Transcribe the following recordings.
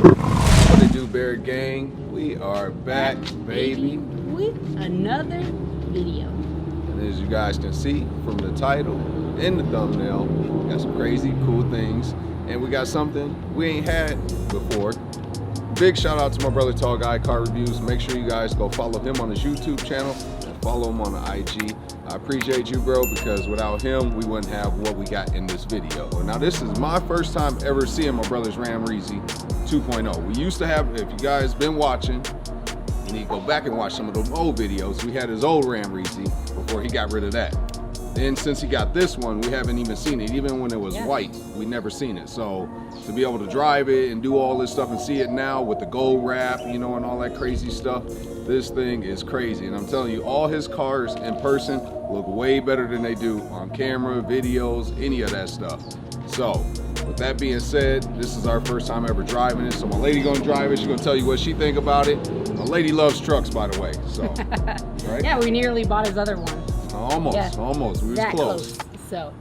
What it do, Barrett gang? We are back, baby, with another video. And as you guys can see from the title and the thumbnail, we got some crazy cool things, and we got something we ain't had before. Big shout out to my brother Tallguycarreviews. Make sure you guys go follow him on his YouTube channel and follow him on the IG. I appreciate you, bro, because without him, we wouldn't have what we got in this video. Now, this is my first time ever seeing my brother's Ram Reezy 2.0. We used to have, if you guys been watching, you need to go back and watch some of those old videos. We had his old Ram Reezy before he got rid of that. Then since he got this one, we haven't even seen it. Even when it was white, we never seen it. So to be able to drive it and do all this stuff and see it now with the gold wrap, you know, and all that crazy stuff, this thing is crazy. And I'm telling you, all his cars in person look way better than they do on camera, videos, any of that stuff. So with that being said, this is our first time ever driving it. So my lady gonna drive it. She's gonna tell you what she think about it. My lady loves trucks, by the way. So right? Yeah, we nearly bought his other one. Almost. We was close.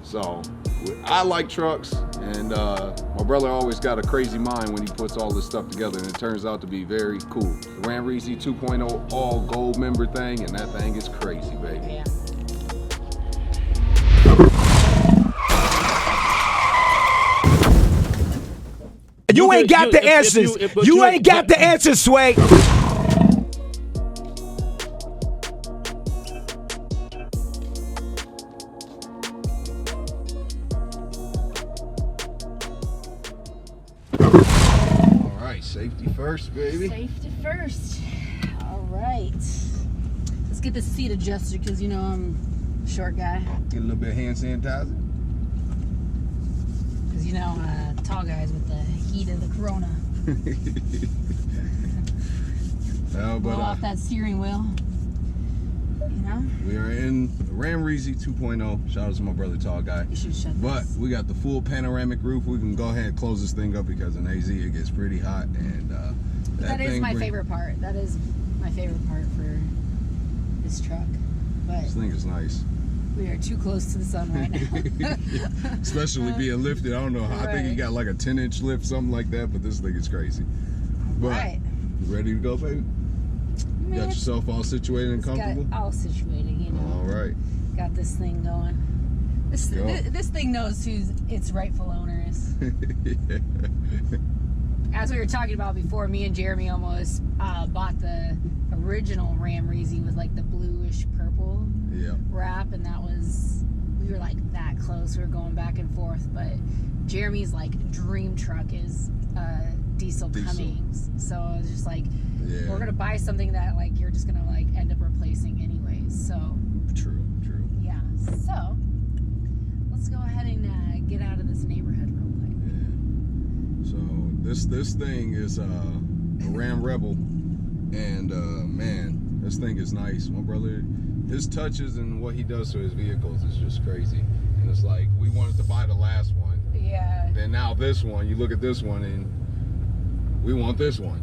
So I like trucks, and my brother always got a crazy mind when he puts all this stuff together, and it turns out to be very cool. The Ram Reezy 2.0 all gold member thing, and that thing is crazy, baby. Yeah. You ain't got the answers. You ain't got the answers, Sway. All right, safety first, baby. Safety first. All right. Let's get the seat adjusted because, you know, I'm a short guy. Get a little bit of hand sanitizer. Because, you know, tall guys with the heat of the corona. Blow off that steering wheel. You know? We are in the Ram Reezy 2.0. Shout out to my brother Tall Guy. You should shut But this. we got the full panoramic roof. We can go ahead and close this thing up because in AZ it gets pretty hot, and that is my favorite part. That is my favorite part for this truck. But this thing is nice. we are too close to the sun right now. Especially being lifted. I don't know how. I think he got like a 10-inch lift, something like that, but this thing is crazy. But Right. you ready to go, baby? You got yourself all situated and comfortable? Got all situated, you know. All right. Got this thing going. This thing knows who its rightful owner is. Yeah. As we were talking about before, me and Jeremy almost bought the original Ram Reezy with like the bluish purple wrap, and we were like that close. We were going back and forth, but Jeremy's like dream truck is diesel Cummins. So I was just like, we're gonna buy something that like you're just gonna like end up replacing anyways. So True. yeah. So let's go ahead and get out of this neighborhood real quick. Yeah. So this thing is a Ram Rebel, and man, this thing is nice. My brother, his touches and what he does to his vehicles is just crazy. And it's like we wanted to buy the last one. Yeah. Then now this one, you look at this one and we want this one.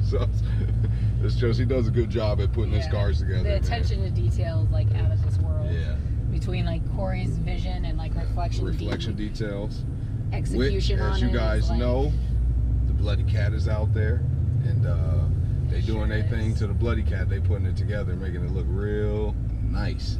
So it's just, he does a good job at putting his cars together. The attention to detail is like out of this world. Yeah. Between like Corey's vision and like reflection details. Execution on it. As you guys know, the Bloody Cat is out there, and they doing their thing to the Bloody Cat. They putting it together, making it look real nice.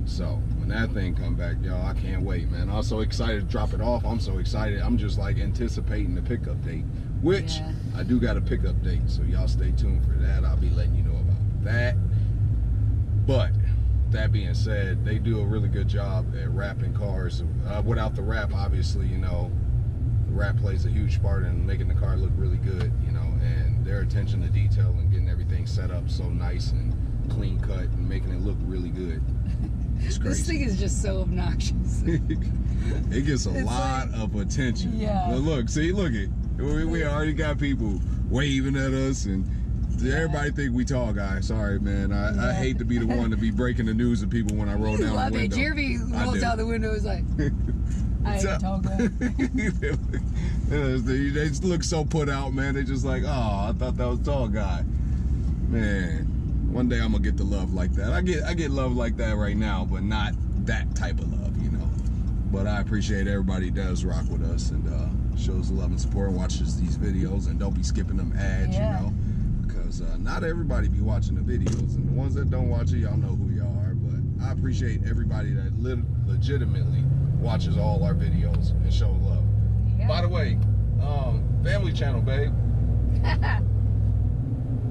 So when that thing come back, y'all, I can't wait, man. I'm so excited to drop it off. I'm so excited. I'm just like anticipating the pickup date, which I do got a pickup date. So y'all stay tuned for that. I'll be letting you know about that. But that being said, they do a really good job at wrapping cars. Without the wrap, obviously, you know, the wrap plays a huge part in making the car look really good, you know, and their attention to detail and getting everything set up so nice and clean cut and making it look really good. It's crazy. This thing is just so obnoxious. It gets a lot of attention. Yeah. But look, see, look it. We already got people waving at us, and everybody think we tall guys. Sorry, man. I hate to be the one to be breaking the news to people when I roll down the window. Jeremy rolls down the window is like, I ain't tall guy. They just look so put out, man. They just like, oh, I thought that was tall guy. Man, one day I'm gonna get the love like that. I get love like that right now, but not that type of love, you know. But I appreciate everybody does rock with us, and shows love and support and watches these videos, and don't be skipping them ads, you know, because not everybody be watching the videos, and the ones that don't watch it, y'all know who y'all are. But I appreciate everybody that legitimately watches all our videos and show love. By the way, family channel, babe.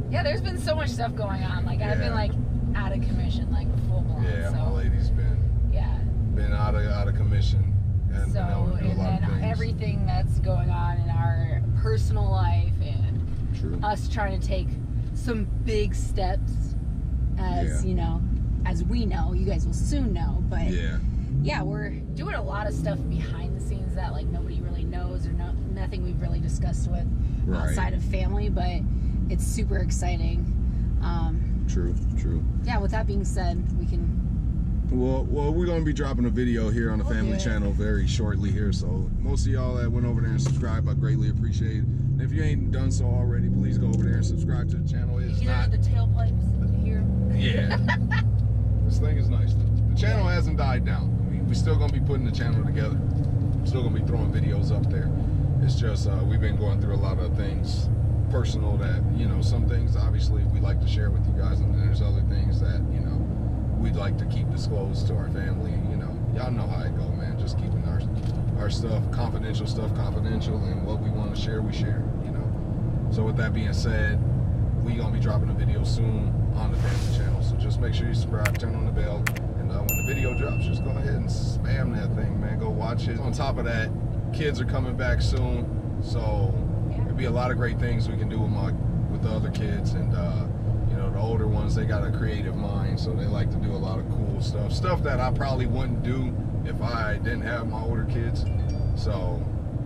Yeah, there's been so much stuff going on. Like I've been like out of commission, like full blown. Yeah, so. my lady's been out of commission, and so and then everything that's going on in our personal life, and us trying to take some big steps, as you know, as we know, you guys will soon know. But yeah, we're doing a lot of stuff behind the scenes that like nobody really knows, or nothing we've really discussed with outside of family, but it's super exciting. True. Yeah, with that being said, we can... Well, we're going to be dropping a video here on the family channel very shortly here, so most of y'all that went over there and subscribed, I greatly appreciate it. And if you ain't done so already, please go over there and subscribe to the channel. It's you hear the tailpipes? You hear? Yeah. This thing is nice. The channel hasn't died down. We're still going to be putting the channel together. Still going to be throwing videos up there. It's just we've been going through a lot of things personal that, you know, some things obviously we like to share with you guys, and then there's other things that, you know, we'd like to keep disclosed to our family. You know, y'all know how it go, man. Just keeping our stuff confidential, and what we want to share, we share, you know. So with that being said, we gonna be dropping a video soon on the family channel, so just make sure you subscribe, turn on the bell, and when the video drops, just go ahead and spam that thing, man. Go watch it. On top of that, kids are coming back soon, so there'll be a lot of great things we can do with the other kids, and you know, the older ones, they got a creative mind, so they like to do a lot of cool stuff that I probably wouldn't do if I didn't have my older kids. So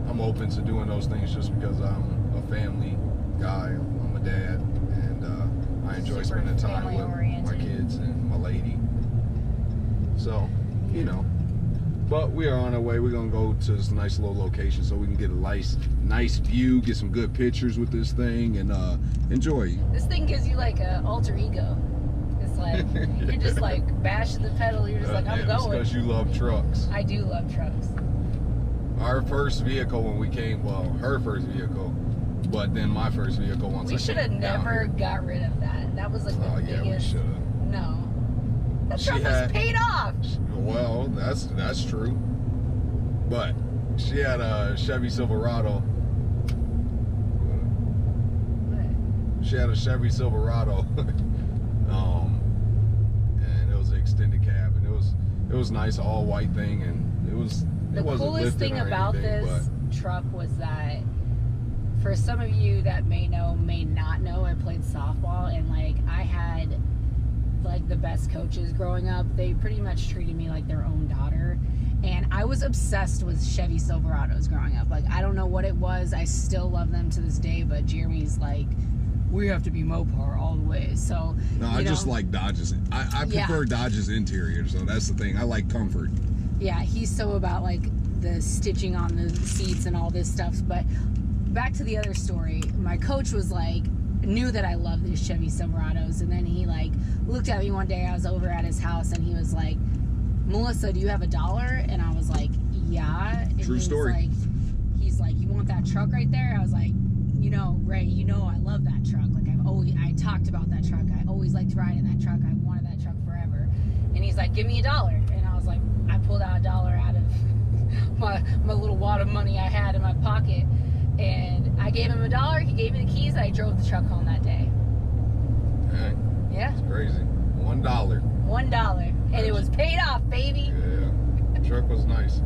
I'm open to doing those things just because I'm a family guy. I'm a dad, and I enjoy spending time with my kids and my lady. So, you know. But we are on our way. We're gonna go to this nice little location so we can get a nice view, get some good pictures with this thing, and enjoy. This thing gives you like an alter ego. It's like you're just like bashing the pedal. You're just like, I'm going. Because you love trucks. I do love trucks. Our first vehicle when we came, well, her first vehicle, but then my first vehicle once we should have never got rid of that. That was like the biggest. Yeah, we should have. No. That truck was paid off. Well, that's true. But she had a Chevy Silverado. What? She had a Chevy Silverado, and it was an extended cab, and it was nice, all white thing, and it was. The coolest thing about this truck was that, for some of you that may know, may not know, I played softball, and like I had like the best coaches growing up. They pretty much treated me like their own daughter, and I was obsessed with Chevy Silverados growing up. Like, I don't know what it was. I still love them to this day, but Jeremy's like, we have to be Mopar all the way. So no, I just like Dodge's. I prefer Dodge's interior, so that's the thing. I like comfort. Yeah, he's so about like the stitching on the seats and all this stuff. But back to the other story, my coach was like, knew that I loved these Chevy Silverados, and then he like looked at me one day. I was over at his house, and he was like, Melissa, do you have $1? And I was like, yeah. And true story. He's like, you want that truck right there? I was like, you know, Ray, you know I love that truck. Like, I talked about that truck. I always liked riding that truck. I wanted that truck forever. And he's like, give me $1. And I was like, I pulled out $1 out of my little wad of money I had in my pocket, and I gave him $1. He gave me the keys. I drove the truck home that day. Dang. Yeah. It's crazy. $1. $1. And it was paid off, baby. Yeah. The truck was nice.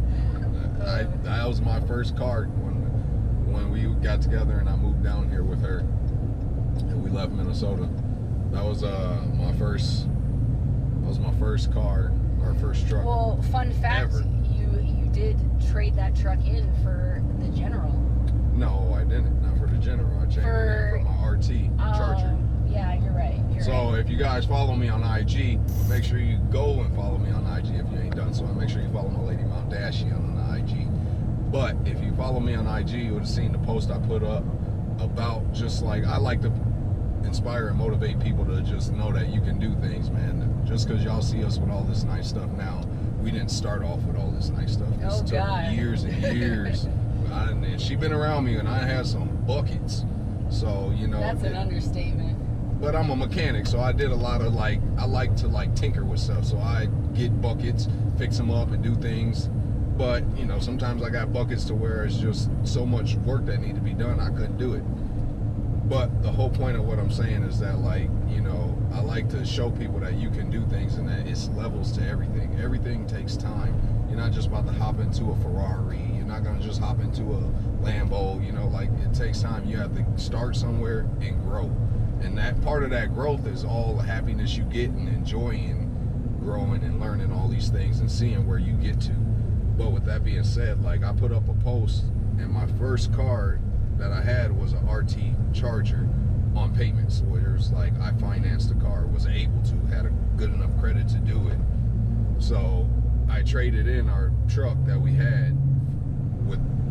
That was my first car when we got together and I moved down here with her and we left Minnesota. That was my first car, our first truck. Well, fun fact, ever. You did trade that truck in for the General. No, I didn't. Not for the General. I changed it for my RT Charger. Yeah, you're right. So if you guys follow me on IG, make sure you go and follow me on IG if you ain't done so. And make sure you follow my lady Mount Dashian on the IG. But if you follow me on IG, you would have seen the post I put up about just like, I like to inspire and motivate people to just know that you can do things, man. Just because y'all see us with all this nice stuff now, we didn't start off with all this nice stuff. This took years and years And she been around me, and I had some buckets. So, you know. That's an understatement. But I'm a mechanic, so I did a lot of I like to tinker with stuff. So I get buckets, fix them up, and do things. But, you know, sometimes I got buckets to where it's just so much work that need to be done, I couldn't do it. But the whole point of what I'm saying is that, you know, I like to show people that you can do things and that it's levels to everything. Everything takes time. You're not just about to hop into a Ferrari. You're not going to just hop into a Lambo. You know, it takes time. You have to start somewhere and grow. And that part of that growth is all the happiness you get and enjoying growing and learning all these things and seeing where you get to. But with that being said, I put up a post, and my first car that I had was an RT Charger on payments, where it's I financed the car, was able to, had a good enough credit to do it. So I traded in our truck that we had,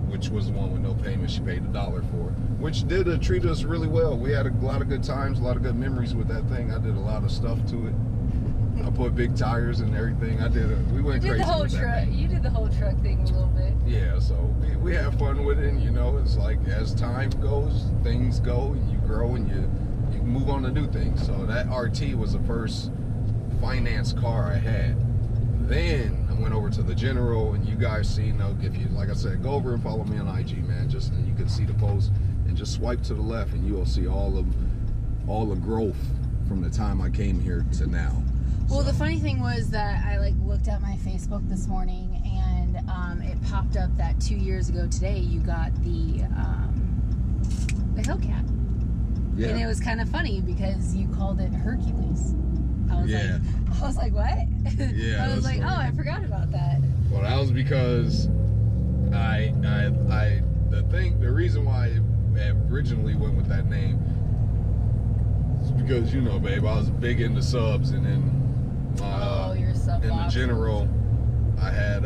which was the one with no payment. She paid $1 for, which did treat us really well. We had a lot of good times, a lot of good memories with that thing. I did a lot of stuff to it. I put big tires and everything. We went crazy with that thing. You did the whole truck thing a little bit. Yeah, so we have fun with it, and you know, it's as time goes, things go, and you grow, and you move on to new things. So that RT was the first finance car I had. Then I went over to the General, and you guys see, if you, like I said, go over and follow me on IG, man. And you can see the post, and just swipe to the left, and you will see all the growth from the time I came here to now. Well, the funny thing was that I looked at my Facebook this morning, and it popped up that 2 years ago today you got the Hellcat. Yeah. And it was kind of funny because you called it Hercules. I was like, what? Yeah. I was like, funny. oh, I forgot about that. Well, that was because the reason why I originally went with that name is because, you know, babe, I was big into subs, and then You're sub in the General, I had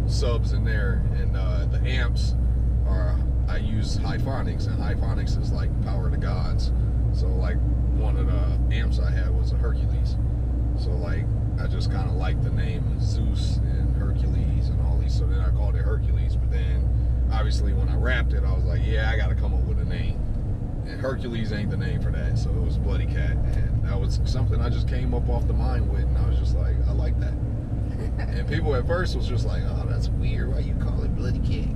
subs in there, and the amps I use Hyphonics, and Hyphonics is power of the gods. So one of the amps I had was a Hercules. So I just kind of liked the name of Zeus and Hercules and all these. So then I called it Hercules. But then obviously when I rapped it, I was like, yeah, I got to come up with a name. And Hercules ain't the name for that. So it was Bloody Cat. And that was something I just came up off the mind with. And I was just like, I like that. And people at first was just like, oh, that's weird. Why you call it Bloody Cat?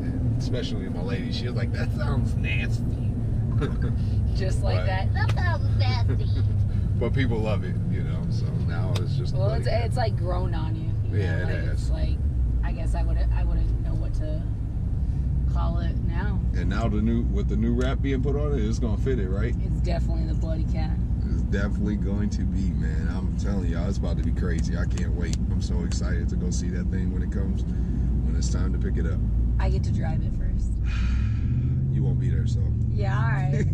And especially my lady, she was like, that sounds nasty. Just like that. That sounds nasty. But people love it, you know. So now it's just. Well, it's grown on you. Yeah, it has. It's I guess I wouldn't know what to call it now. And now with the new rap being put on it, it's gonna fit it, right? It's definitely the Bloody Cat. It's definitely going to be, man. I'm telling y'all, it's about to be crazy. I can't wait. I'm so excited to go see that thing when it comes, when it's time to pick it up. I get to drive it first. You won't be there, so. Yeah, all right.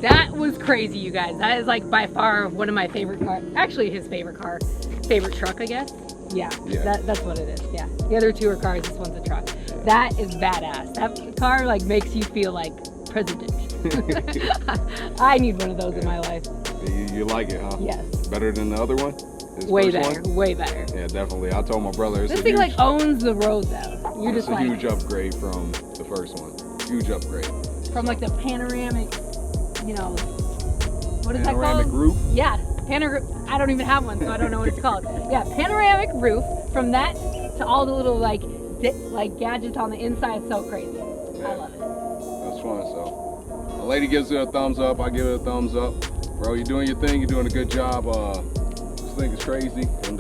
That was crazy, you guys. That is by far one of my favorite cars. Actually, his favorite car. Favorite truck, I guess. Yeah. That's what it is. Yeah. The other two are cars. This one's a truck. That is badass. That car makes you feel like president. I need one of those in my life. You like it, huh? Yes. Better than the other one? Way better. Way better. Yeah, definitely. I told my brother this thing owns the road though. You're just a huge upgrade from the first one. Huge upgrade. From the panoramic, what is that called? Panoramic roof? Yeah, I don't even have one, so I don't know what it's called. Yeah, panoramic roof. From that to all the little gadgets on the inside, it's so crazy. Yeah. I love it. That's fun. So, the lady gives it a thumbs up. I give it a thumbs up. Bro, you're doing your thing. You're doing a good job. This thing is crazy, and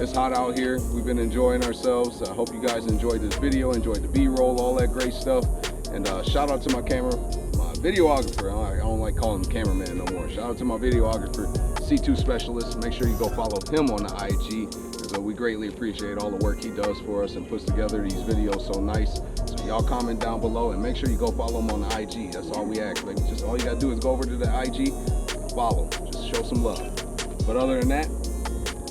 It's hot out here. We've been enjoying ourselves. I hope you guys enjoyed this video, enjoyed the B-roll, all that great stuff. And shout out to my videographer. I don't like calling him cameraman no more. Shout out to my videographer, C2 Specialist. Make sure you go follow him on the IG. So we greatly appreciate all the work he does for us and puts together these videos so nice. So y'all comment down below and make sure you go follow him on the IG. That's all we ask. Like, just all you gotta do is go over to the IG, follow, just show some love. But other than that,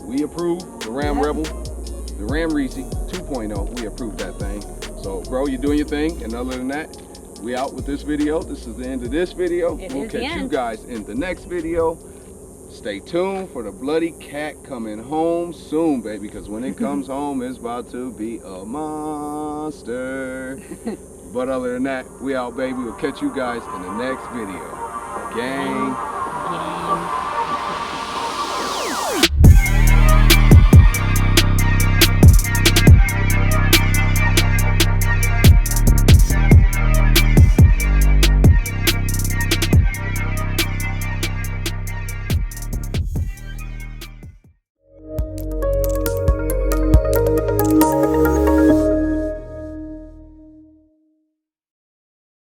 we approve the Ram Rebel, the Ram Reezy 2.0. We approve that thing. So, bro, you're doing your thing. And other than that, we out with this video. This is the end of this video. We'll catch you guys in the next video. Stay tuned for the bloody cat coming home soon, baby, because when it comes home, it's about to be a monster. But other than that, we out, baby. We'll catch you guys in the next video. Gang.